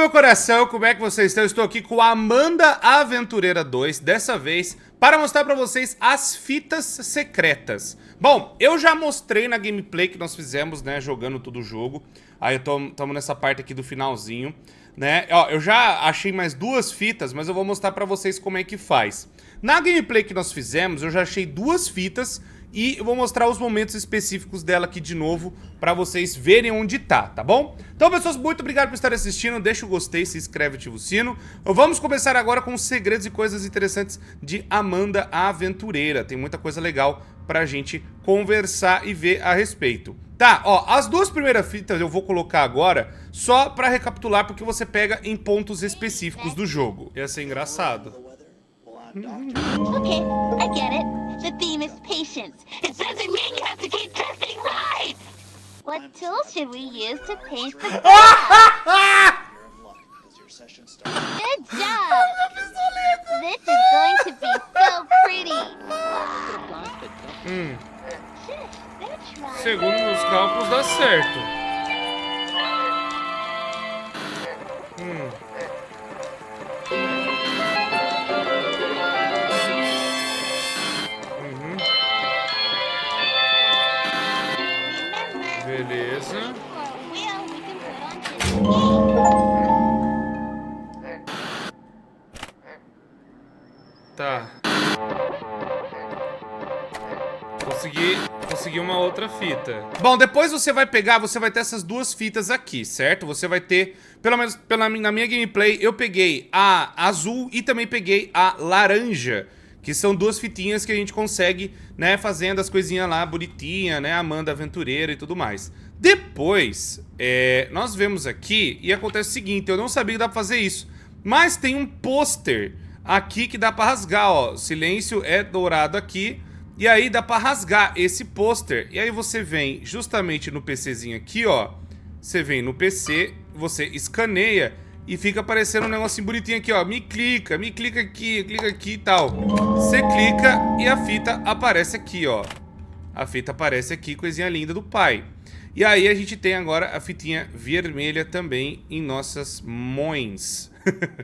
meu coração, como é que vocês estão? Eu estou aqui com a Amanda Aventureira 2, dessa vez, para mostrar pra vocês as fitas secretas. Bom, eu já mostrei na gameplay que nós fizemos, né, jogando todo o jogo. Aí estamos nessa parte aqui do finalzinho, né? Ó, eu já achei mais 2 fitas, mas eu vou mostrar pra vocês como é que faz. Na gameplay que nós fizemos, eu já achei 2 fitas e eu vou mostrar os momentos específicos dela aqui de novo pra vocês verem onde tá bom? Então, pessoas, muito obrigado por estarem assistindo. Deixa o gostei, se inscreve e ativa o sino. Vamos começar agora com os segredos e coisas interessantes de Amanda a Aventureira. Tem muita coisa legal pra gente conversar e ver a respeito. Tá, ó, as 2 primeiras fitas eu vou colocar agora só pra recapitular, porque você pega em pontos específicos do jogo. Ia ser engraçado. Okay, I get it. The theme is patience. It doesn't mean you have to keep testing right. What tools should we use to paint the Good job. This is going to be so pretty. Segundo meus cálculos, dá certo. Beleza. Tá. Consegui uma outra fita. Bom, depois você vai pegar, você vai ter essas 2 fitas aqui, certo? Você vai ter, pelo menos na minha gameplay, eu peguei a azul e também peguei a laranja, que são 2 fitinhas que a gente consegue, né, fazendo as coisinhas lá bonitinha, né, Amanda Aventureira e tudo mais. Depois, nós vemos aqui e acontece o seguinte, eu não sabia que dá pra fazer isso, mas tem um pôster aqui que dá pra rasgar, ó, silêncio é dourado aqui, e aí dá pra rasgar esse pôster, e aí você vem justamente no PCzinho aqui, ó, você vem no PC, você escaneia e fica aparecendo um negocinho bonitinho aqui, ó, me clica aqui e tal. Você clica e a fita aparece aqui, ó. A fita aparece aqui, coisinha linda do pai. E aí a gente tem agora a fitinha vermelha também em nossas mãos.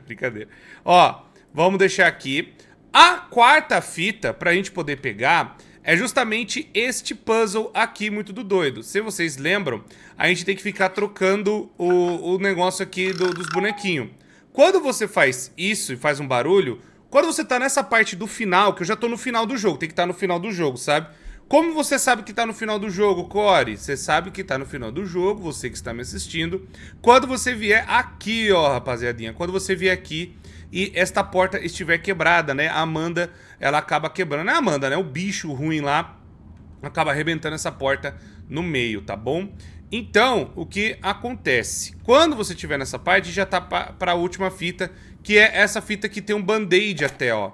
Brincadeira. Ó, vamos deixar aqui. A 4ª fita, pra gente poder pegar, é justamente este puzzle aqui, muito do doido. Se vocês lembram, a gente tem que ficar trocando o negócio aqui dos bonequinhos. Quando você faz isso e faz um barulho, quando você tá nessa parte do final, que eu já tô no final do jogo, tem que estar no final do jogo, sabe? Como você sabe que tá no final do jogo, Core? Você sabe que tá no final do jogo, você que está me assistindo. Quando você vier aqui, ó, rapaziadinha, quando você vier aqui e esta porta estiver quebrada, né? A Amanda, ela acaba quebrando. Não é a Amanda, né? O bicho ruim lá acaba arrebentando essa porta no meio, tá bom? Então, o que acontece? Quando você estiver nessa parte, já tá para a última fita, que é essa fita que tem um band-aid até, ó.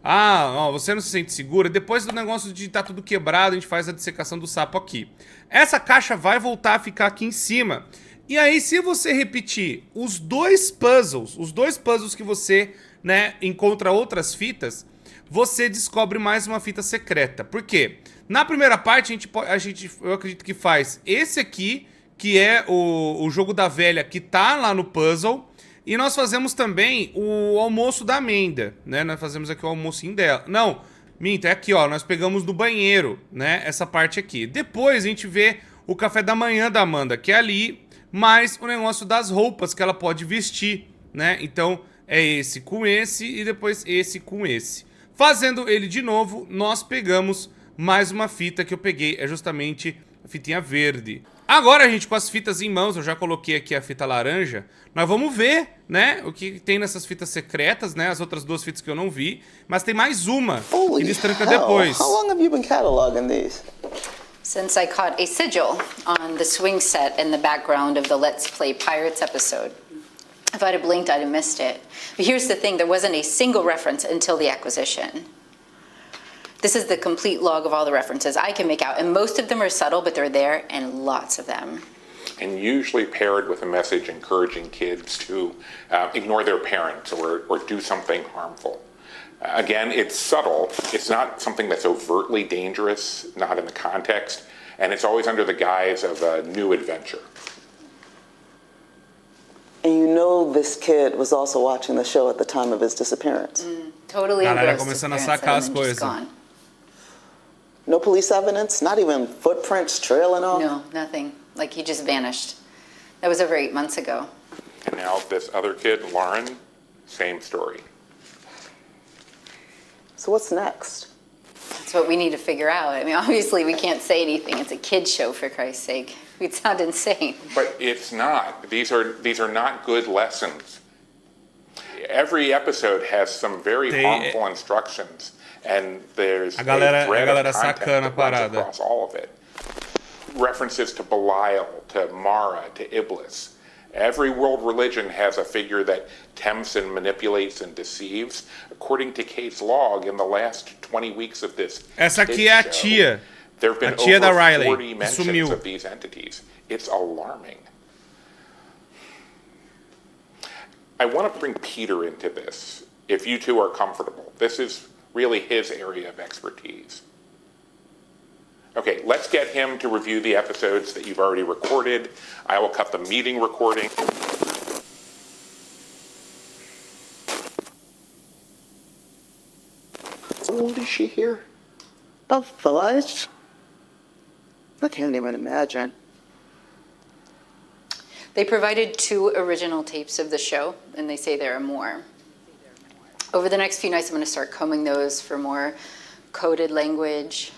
Ah, ó, você não se sente segura? Depois do negócio de estar tudo quebrado, a gente faz a dissecação do sapo aqui. Essa caixa vai voltar a ficar aqui em cima. E aí, se você repetir os 2 puzzles que você, né, encontra outras fitas, você descobre mais uma fita secreta. Por quê? Na primeira parte, eu acredito que faz esse aqui, que é o jogo da velha, que tá lá no puzzle. E nós fazemos também o almoço da Amanda, né? Nós fazemos aqui o almocinho dela. Não, minta, é aqui, ó. Nós pegamos no banheiro, né? Essa parte aqui. Depois a gente vê o café da manhã da Amanda, que é ali, mais o negócio das roupas que ela pode vestir, né? Então é esse com esse e depois esse com esse. Fazendo ele de novo, nós pegamos mais uma fita que eu peguei, é justamente a fitinha verde. Agora, gente, com as fitas em mãos, eu já coloquei aqui a fita laranja, nós vamos ver, né, o que tem nessas fitas secretas, né, as outras 2 fitas que eu não vi, mas tem mais uma que destranca depois. How long have you been cataloging these? Since I caught a sigil on the swing set in the background of the Let's Play Pirates episode. If I'd have blinked, I'd have missed it. But here's the thing, there wasn't a single reference until the acquisition. This is the complete log of all the references I can make out, and most of them are subtle, but they're there, and lots of them. And usually paired with a message encouraging kids to ignore their parents or do something harmful. Again, it's subtle. It's not something that's overtly dangerous, not in the context, and it's always under the guise of a new adventure. And you know this kid was also watching the show at the time of his disappearance. Totally Galera engrossed começando a his sacar parents as and then just coisas. gone. No police evidence, not even footprints trailing off. No, nothing. Like he just vanished. That was over 8 months ago. And now this other kid, Lauren, same story. So what's next? That's what we need to figure out. I mean, obviously we can't say anything. It's a kid's show, for Christ's sake. We'd sound insane. But it's not. These are not good lessons. Every episode has some very harmful instructions, and there's A galera- a thread a galera of content sacana that runs parada. across all of it. References to Belial, to Mara, to Iblis. Every world religion has a figure that tempts and manipulates and deceives. According to Kate's log, in the last 20 weeks of this Essa aqui kids é a show, tia. there have been A tia da over Riley, 40 que mentions sumiu. of these entities. It's alarming. I want to bring Peter into this, if you two are comfortable. This is really his area of expertise. Okay, let's get him to review the episodes that you've already recorded. I will cut the meeting recording. How old is she here? About 5? I can't even imagine. They provided 2 original tapes of the show, and they say there are more. Over the next few nights, I'm going to start combing those for more coded language.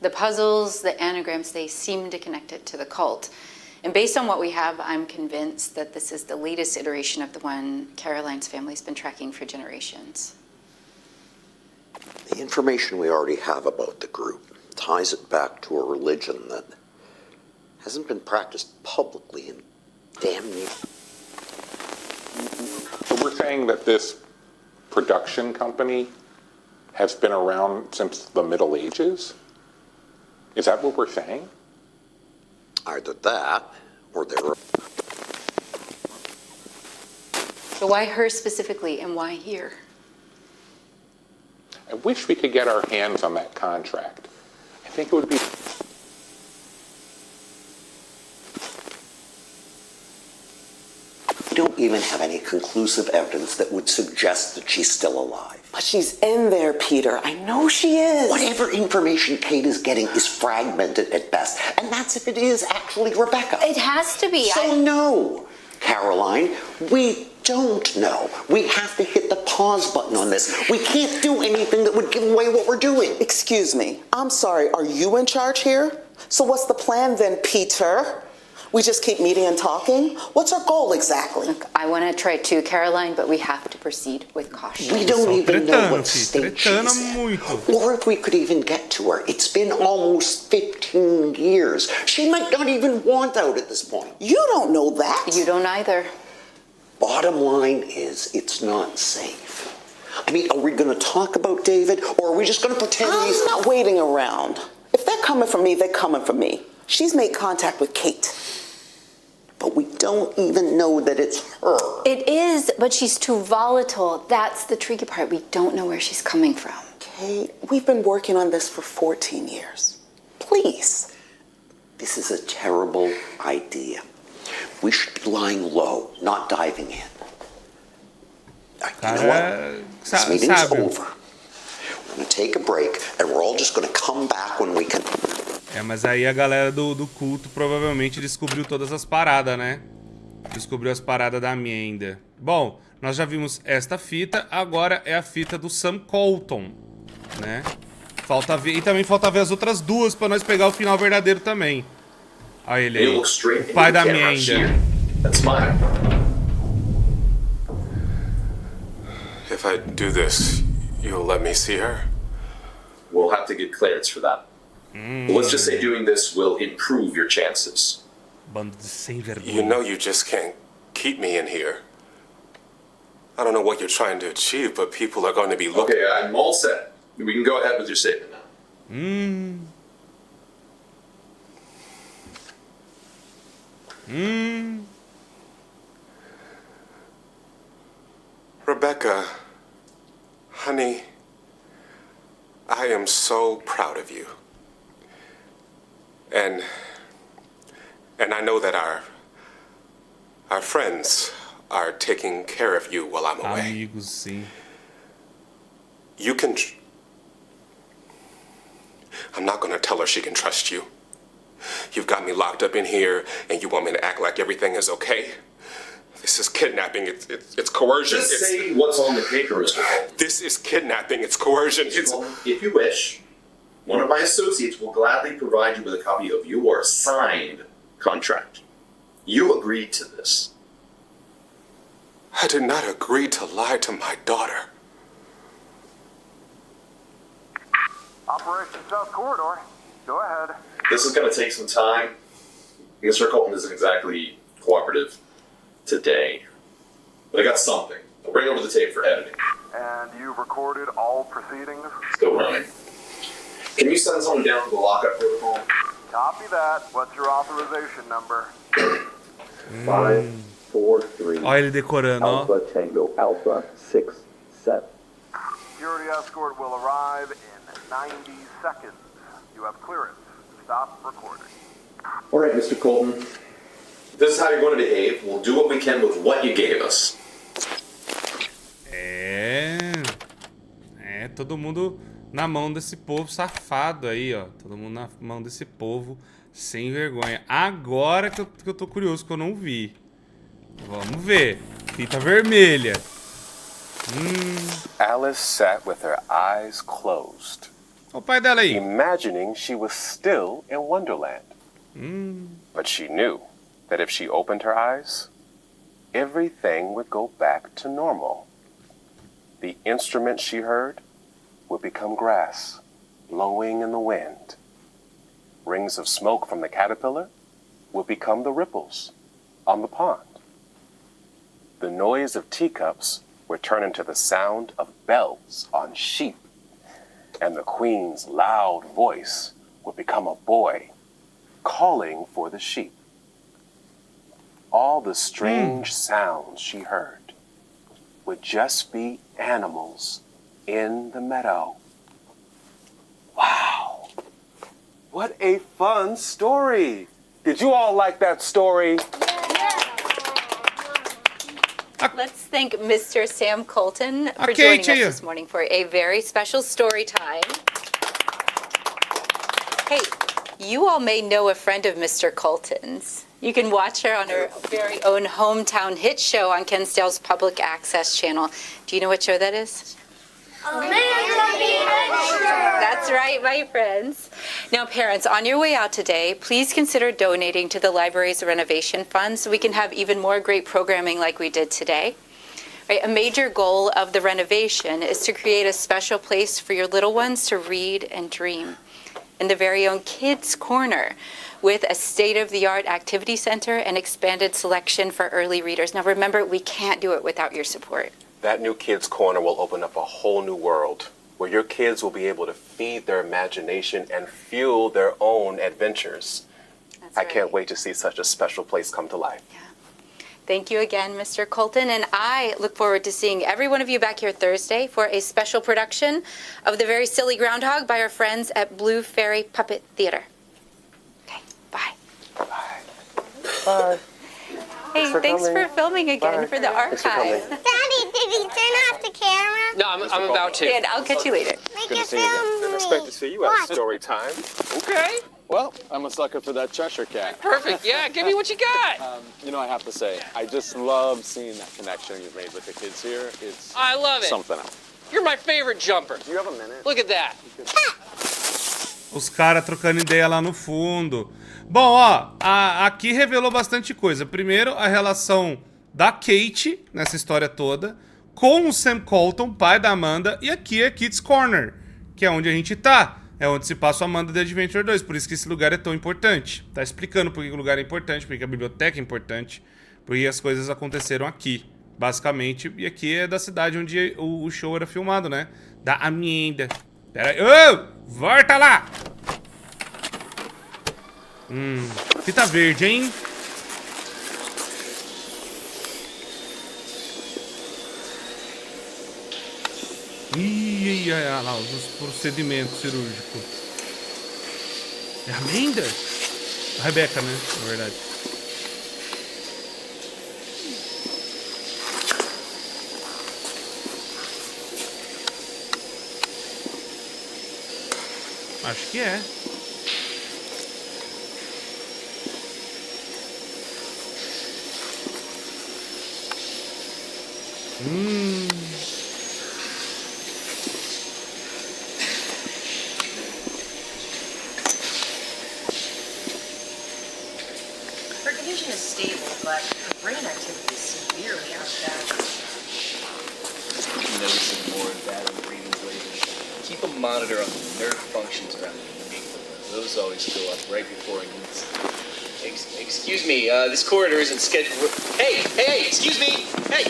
The puzzles, the anagrams, they seem to connect it to the cult. And based on what we have, I'm convinced that this is the latest iteration of the one Caroline's family's been tracking for generations. The information we already have about the group ties it back to a religion that hasn't been practiced publicly in damn near. So we're saying that this production company has been around since the Middle Ages? Is that what we're saying? Either that, or they're So why her specifically, and why here? I wish we could get our hands on that contract. I think it would be... We don't even have any conclusive evidence that would suggest that she's still alive. But she's in there, Peter. I know she is. Whatever information Kate is getting is fragmented at best, and that's if it is actually Rebecca. It has to be. So no, Caroline, we don't know. We have to hit the pause button on this. We can't do anything that would give away what we're doing. Excuse me. I'm sorry. Are you in charge here? So what's the plan then, Peter? We just keep meeting and talking? What's our goal exactly? Look, I want to try too, Caroline, but we have to proceed with caution. We don't even know what Tretando, state tretando she's in, muito. or if we could even get to her. It's been almost 15 years. She might not even want out at this point. You don't know that. You don't either. Bottom line is, it's not safe. I mean, are we going to talk about David, or are we just going to pretend he's I'm not waiting around. If they're coming for me, they're coming for me. She's made contact with Kate. But we don't even know that it's her. It is, but she's too volatile. That's the tricky part. We don't know where she's coming from. Kate, we've been working on this for 14 years. Please. This is a terrible idea. We should be lying low, not diving in. You know what? This meeting's sábio. over. We're going to take a break, and we're all just going to come back when we can. É, mas aí a galera do culto provavelmente descobriu todas as paradas, né? Descobriu as paradas da Amanda. Bom, nós já vimos esta fita, agora é a fita do Sam Colton, né? Falta ver, e também falta ver as outras duas pra nós pegar o final verdadeiro também. Olha ele aí, o pai da Amanda. That's mine. If I do this, you'll let me see her? We'll have to get clearance for that. But let's just say doing this will improve your chances. Bando de sem vergonha. You know you just can't keep me in here. I don't know what you're trying to achieve, but people are going to be looking. Okay, I'm all set. We can go ahead with your statement now. Rebecca, honey, I am so proud of you. And I know that our Our friends are taking care of you while I'm away. Amigos, sim. You can... I'm not gonna tell her she can trust you. You've got me locked up in here, and you want me to act like everything is okay? This is kidnapping. It's coercion. Just say what's on the paper, Mr. Cole. This is kidnapping. It's coercion. Mr. Cole, if you wish, one of my associates will gladly provide you with a copy of your signed contract. You agreed to this. I did not agree to lie to my daughter. Operation South Corridor. Go ahead. This is going to take some time. Mr. Colton isn't exactly cooperative today. But I got something. I'll bring over the tape for editing. And you've recorded all proceedings? Still running. Can you send someone down for the lockup protocol? Copy that. What's your authorization number? 543. Olha ele decorando, ó. Alpha Tango Alpha 67. Security escort will arrive in 90 seconds. You have clearance. Stop recording. All right, Mr. Colton. If this is how you're going to behave, we'll do what we can with what you gave us. Todo mundo na mão desse povo safado aí, ó. Todo mundo na mão desse povo sem vergonha. Agora que eu tô curioso, que eu não vi. Vamos ver. Fita vermelha. Alice sat with her eyes closed. Olha o pai dela aí. Imagining she was still in Wonderland. But she knew that if she opened her eyes, everything would go back to normal. The instrument she heard would become grass, blowing in the wind. Rings of smoke from the caterpillar would become the ripples on the pond. The noise of teacups would turn into the sound of bells on sheep. And the queen's loud voice would become a boy calling for the sheep. All the strange sounds she heard would just be animals in the meadow. Wow! What a fun story! Did you all like that story? Let's thank Mr. Sam Colton for joining us this morning for a very special story time. Hey, you all may know a friend of Mr. Colton's. You can watch her on her very own hometown hit show on Ken Stale's public access channel. Do you know what show that is? That's right, my friends. Now, parents, on your way out today, please consider donating to the library's renovation fund so we can have even more great programming like we did today. Right, a major goal of the renovation is to create a special place for your little ones to read and dream. In the very own Kids Corner, with a state-of-the-art activity center and expanded selection for early readers. Now, remember, we can't do it without your support. That new Kids Corner will open up a whole new world where your kids will be able to feed their imagination and fuel their own adventures. I can't wait to see such a special place come to life. Yeah. Thank you again, Mr. Colton, and I look forward to seeing every one of you back here Thursday for a special production of The Very Silly Groundhog by our friends at Blue Fairy Puppet Theater. Okay, bye. Bye. Bye. Hey, thanks for filming again for the archive. Daddy, did you turn off the camera? No, I'm about to. And I'll catch you later. Make it film Didn't expect to see you at story time. Okay. Well, I'm a sucker for that Cheshire Cat. Perfect. Yeah, give me what you got. You know, I have to say, I just love seeing that connection you've made with the kids here. It's I love it. Something else. You're my favorite jumper. Do you have a minute? Look at that. Os caras trocando ideia lá no fundo. Bom, ó, aqui revelou bastante coisa. Primeiro, a relação da Kate, nessa história toda, com o Sam Colton, pai da Amanda. E aqui é Kids Corner, que é onde a gente tá. É onde se passa o Amanda The Adventure 2. Por isso que esse lugar é tão importante. Tá explicando por que o lugar é importante, por que a biblioteca é importante, por que as coisas aconteceram aqui, basicamente. E aqui é da cidade onde o show era filmado, né? Da Amanda. Pera aí. Ô! Volta lá! Fita verde, hein? Ih, olha lá, os procedimentos cirúrgicos. É a Amanda? A Rebeca, né? Na verdade. Acho que é. Her condition is stable, but her brain activity is severely outdated. Noticing more of that in the readings lately. Keep a monitor on the nerve functions around the amygdala. Those always go up right before I need some. Excuse me, this corridor isn't scheduled. Hey, excuse me! Hey!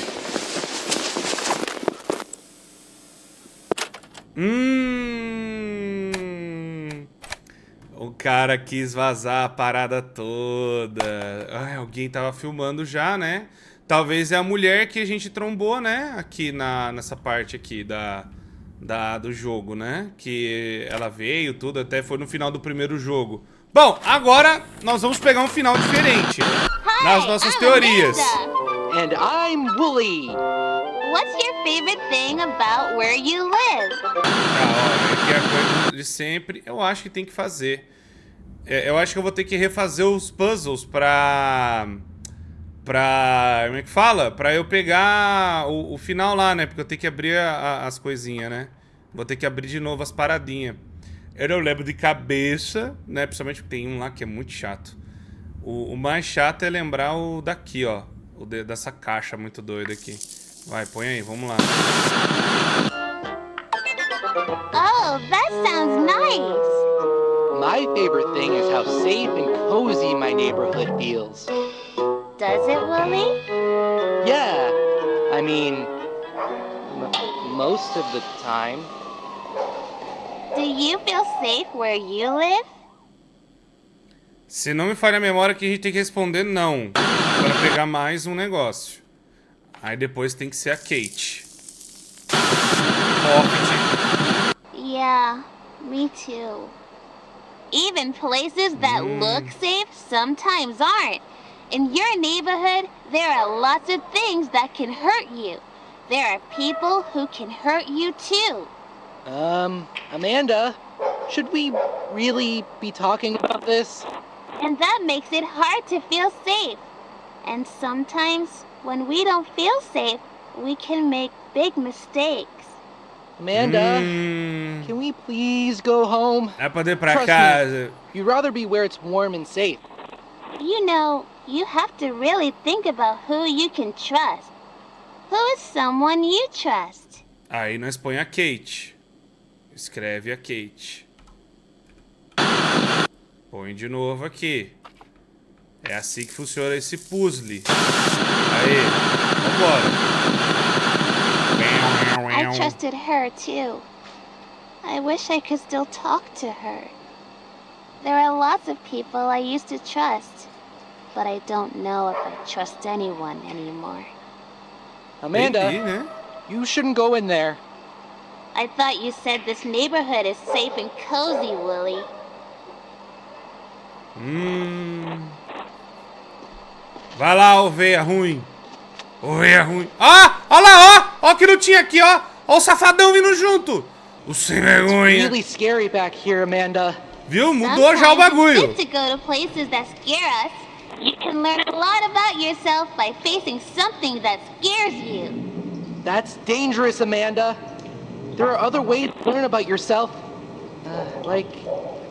O cara quis vazar a parada toda. Ai, alguém tava filmando já, né? Talvez é a mulher que a gente trombou, né? Aqui nessa parte aqui do jogo, né? Que ela veio, tudo, até foi no final do primeiro jogo. Bom, agora nós vamos pegar um final diferente nas nossas teorias. And I'm Wooly. What's your favorite thing about where you live? Olha, aqui é a coisa de sempre. Eu acho que tem que fazer. Eu acho que eu vou ter que refazer os puzzles pra... Como é que fala? Pra eu pegar o final lá, né? Porque eu tenho que abrir as coisinhas, né? Vou ter que abrir de novo as paradinhas. Eu não lembro de cabeça, né? Principalmente porque tem um lá que é muito chato. O mais chato é lembrar o daqui, ó. Dessa caixa muito doida aqui. Vai, põe aí, vamos lá. Oh, that sounds nice. My favorite thing is how safe and cozy my neighborhood feels. Does it, Willie? Yeah, I mean, most of the time. Do you feel safe where you live? Se não me falha a memória, que a gente tem que responder não. Para pegar mais um negócio. Aí depois tem que ser a Kate. Yeah, me too. Even places that look safe sometimes aren't. In your neighborhood, there are lots of things that can hurt you. There are people who can hurt you too. Amanda, should we really be talking about this? And that makes it hard to feel safe. And sometimes, when we don't feel safe, we can make big mistakes. Amanda, can we please go home? É pra ir pra Trust casa. me, you'd rather be where it's warm and safe. You know, you have to really think about who you can trust. Who is someone you trust? Aí nós põe a Kate. Escreve a Kate. Põe de novo aqui. É assim que funciona esse puzzle. Aí, vambora. I trusted her too. I wish I could still talk to her. There are lots of people I used to trust, but I don't know if I trust anyone anymore. Amanda, you shouldn't go in there. I thought you said this neighborhood is safe and cozy, Willie. Vai lá, ovelha ruim. Ovelha ruim. Ah! Olha lá, ó! Ó que não tinha aqui, ó! Ó o safadão vindo junto! O sem vergonha. It's really scary back here, Amanda. Viu? Mudou já o bagulho. It's good to go to places that scare us. You can learn a lot about yourself by facing something that scares you. That's dangerous, Amanda. There are other ways to learn about yourself. Like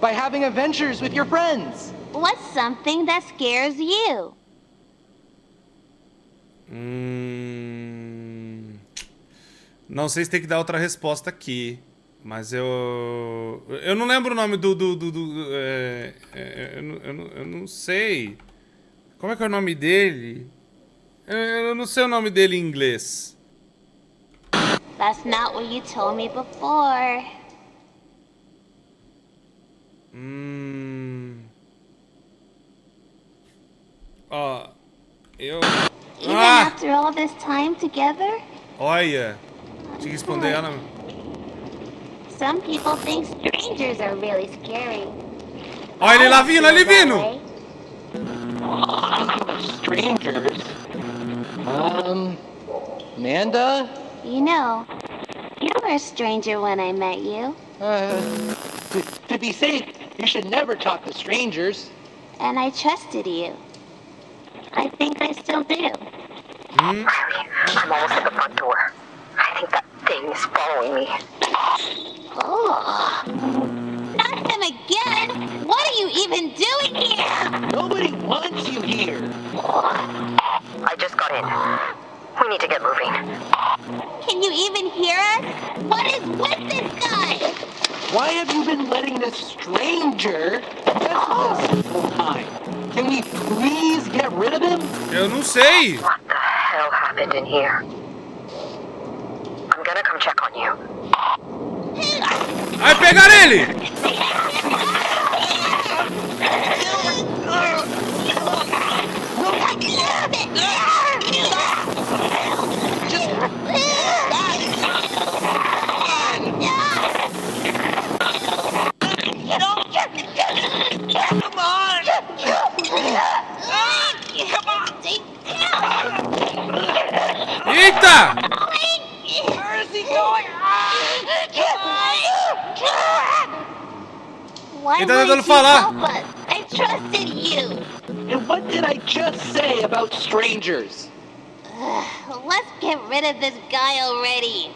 by having adventures with your friends. What's something that scares you? Não sei se tem que dar outra resposta aqui. Mas eu não lembro o nome eu não sei. Como é que é o nome dele? Eu não sei o nome dele em inglês. That's not what you told me before. Ó, Even after all this time together? Olha, tinha que responder ela. Some people think strangers are really scary. Olha ele lá vindo, ele vindo! Strangers? Amanda? You know, you were a stranger when I met you. Did be safe, you should never talk to strangers. And I trusted you. I think I still do. Riley, I'm almost at the front door. I think that thing is following me. Oh. Not him again! What are you even doing here? Nobody wants you here. I just got in. We need to get moving. Can you even hear us? What is with this guy? Why have you been letting this stranger mess with us this whole time? Can we please get rid of him? Eu não sei. What the hell happened in here? I'm gonna come check on you. Vai pegar ele! Come on! Eita! Where is he going? Why Ele tá wouldn't tentando you falar. help us? I trusted you. And what did I just say about strangers? Let's get rid of this guy already.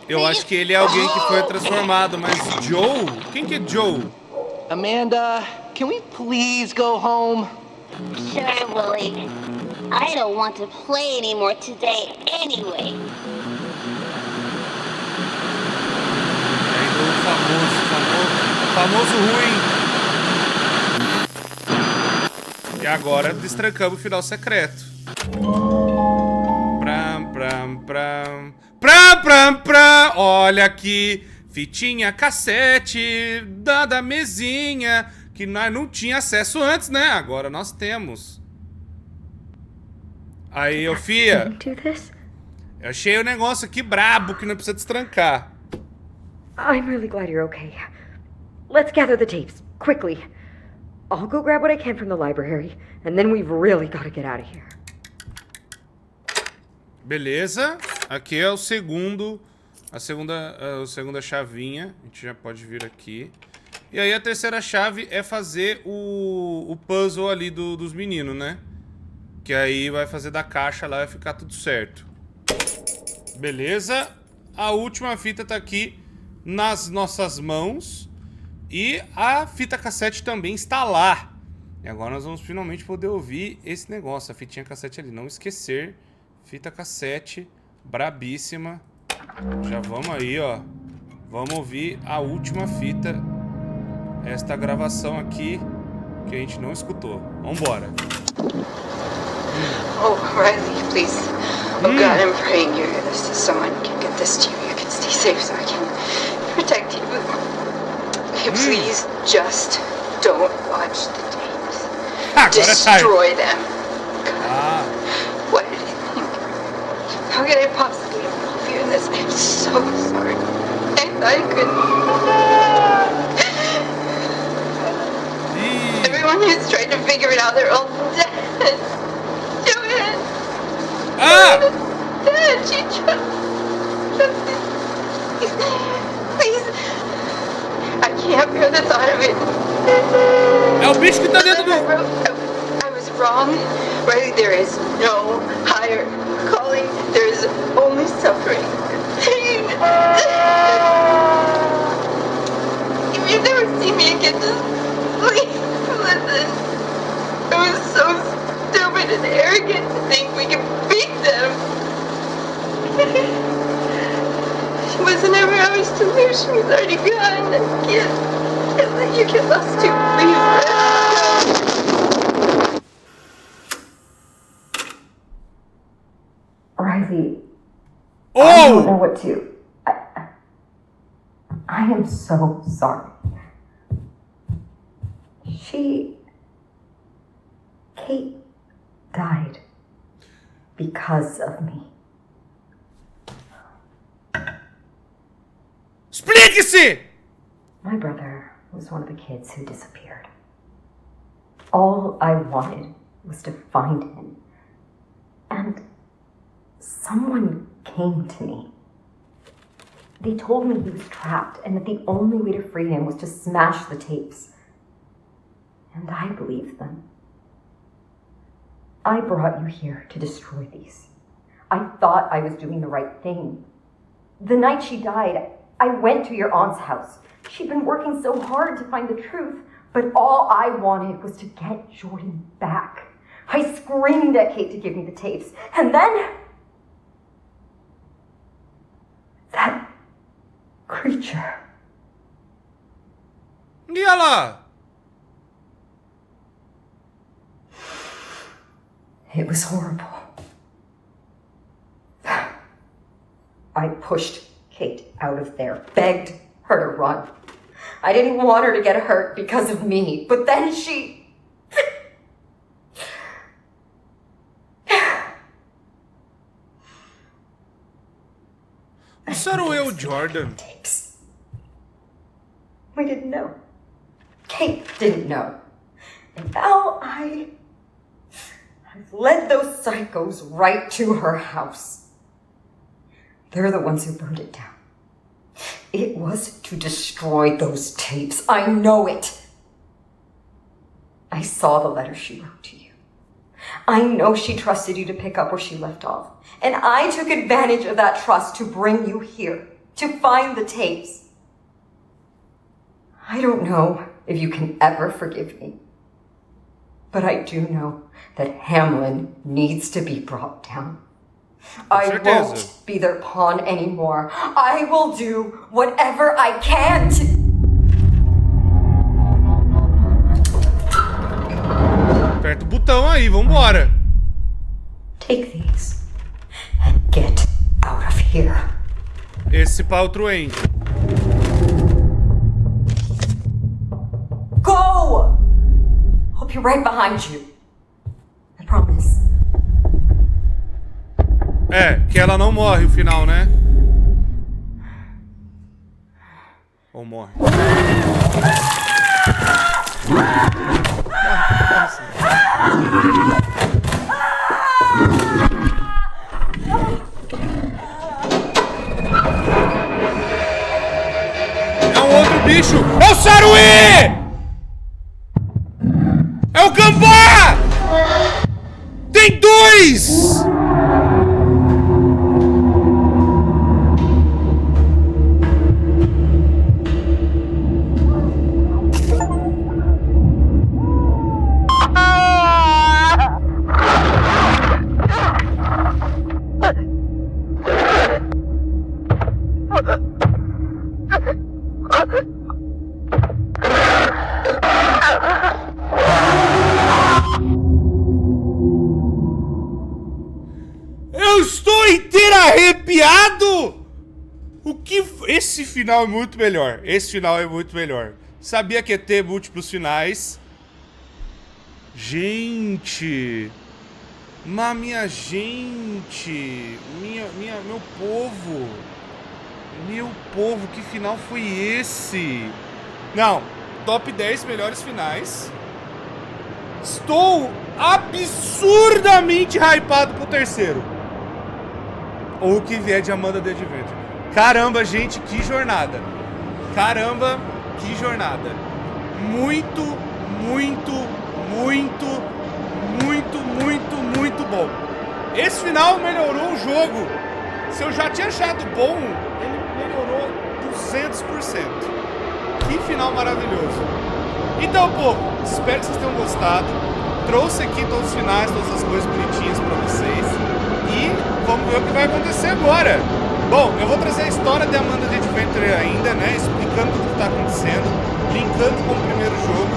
Eu acho que ele é alguém que foi transformado, mas Joe? Quem que é Joe? Amanda, can we please go home? Sure, Willie. I don't want to play anymore today anyway. Ainda o famoso ruim. E agora destrancamos o final secreto. Pram, pram, pram. Pram, pram, pram. Olha aqui. Fitinha cassete da mesinha. Que nós não tinha acesso antes, né? Agora nós temos. Aí, ô Fia. Eu achei o negócio aqui brabo que não precisa destrancar. I'm really glad you're okay. Let's gather the tapes, quickly. I'll go grab what I can from the library, and then we've really got to get out of here. Beleza. Aqui é o segundo... a segunda chavinha. A gente já pode vir aqui. E aí a terceira chave é fazer o puzzle ali dos meninos, né? Que aí vai fazer da caixa lá e vai ficar tudo certo. Beleza. A última fita tá aqui nas nossas mãos. E a fita cassete também está lá. E agora nós vamos finalmente poder ouvir esse negócio. A fitinha cassete ali. Não esquecer. Fita cassete. Brabíssima. Já vamos aí, ó. Vamos ouvir a última fita. Esta gravação aqui que a gente não escutou. Vambora. Oh, Riley, please. Oh, God, I'm praying someone can get this to you. You can stay safe so I can protect you. Okay, please just don't watch the tapes. Destroy them. God, what did you think? How could I possibly involve you in this? I'm so sorry. I thought I couldn't. Everyone who's tried to figure it out, they're all dead. Joanne! Dad, she Please. I can't bear the thought of it. É o bicho que tá dentro do... I was wrong. Riley, there is no higher calling. There is only suffering. If you never see me again, just please listen. It was so stupid and arrogant to think we could beat them. She wasn't ever ours to lose. She was already gone. I can't let you get lost too. Please let us go. Riley. Oh! I don't know what to. I am so sorry. Kate died because of me. Explique-se! My brother was one of the kids who disappeared. All I wanted was to find him. And Someone came to me. They told me he was trapped and that the only way to free him was to smash the tapes. And I believed them. I brought you here to destroy these. I thought I was doing the right thing. The night she died, I went to your aunt's house. She'd been working so hard to find the truth, but all I wanted was to get Jordan back. I screamed at Kate to give me the tapes, and then that creature. E ela? It was horrible. I pushed Kate out of there, begged her to run. I didn't want her to get hurt because of me, but then she... Isso era o eu, Jordan. We didn't know. Kate didn't know. And now I've led those psychos right to her house. They're the ones who burned it down. It was to destroy those tapes. I know it. I saw the letter she wrote to you. I know she trusted you to pick up where she left off. And I took advantage of that trust to bring you here, to find the tapes. I don't know if you can ever forgive me. But I do know that Hamlin needs to be brought down. I won't be their pawn anymore. I will do whatever I can to... Aperta o botão aí, vambora. Take these and get out of here. Esse pra outro end. Go! I'll be right behind you. I promise. É, que ela não morre no final, né? Ou morre? É um outro bicho! É o Saruê! É o Gambá! Tem dois! Eu estou inteiro arrepiado! O que... Esse final é muito melhor. Esse final é muito melhor. Sabia que ia ter múltiplos finais. Gente... Mas minha gente... Meu povo... Meu povo, que final foi esse? Não, top 10 melhores finais. Estou absurdamente hypado pro terceiro. Ou o que vier de Amanda the Adventure. Caramba, gente, que jornada. Caramba, que jornada. Muito, muito, muito, muito, muito, muito bom. Esse final melhorou o jogo. Se eu já tinha achado bom, ele melhorou 200%. Que final maravilhoso. Então, povo, espero que vocês tenham gostado. Trouxe aqui todos os finais, todas as coisas bonitinhas pra vocês. E vamos ver o que vai acontecer agora. Bom, eu vou trazer a história de Amanda the Adventure ainda, né? Explicando tudo que tá acontecendo, linkando com o primeiro jogo.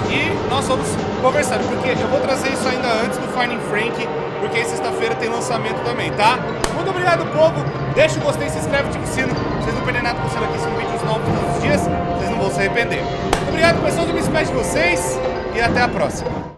E nós vamos conversar, porque eu vou trazer isso ainda antes do Finding Frank, porque aí sexta-feira tem lançamento também, tá? Muito obrigado, povo. Deixa o gostei, se inscreve, ativa o sino. Vocês não perdem nada acontecendo aqui, são vídeos novos todos os dias. Vocês não vão se arrepender. Muito obrigado, pessoal. Eu me despeço de vocês e até a próxima.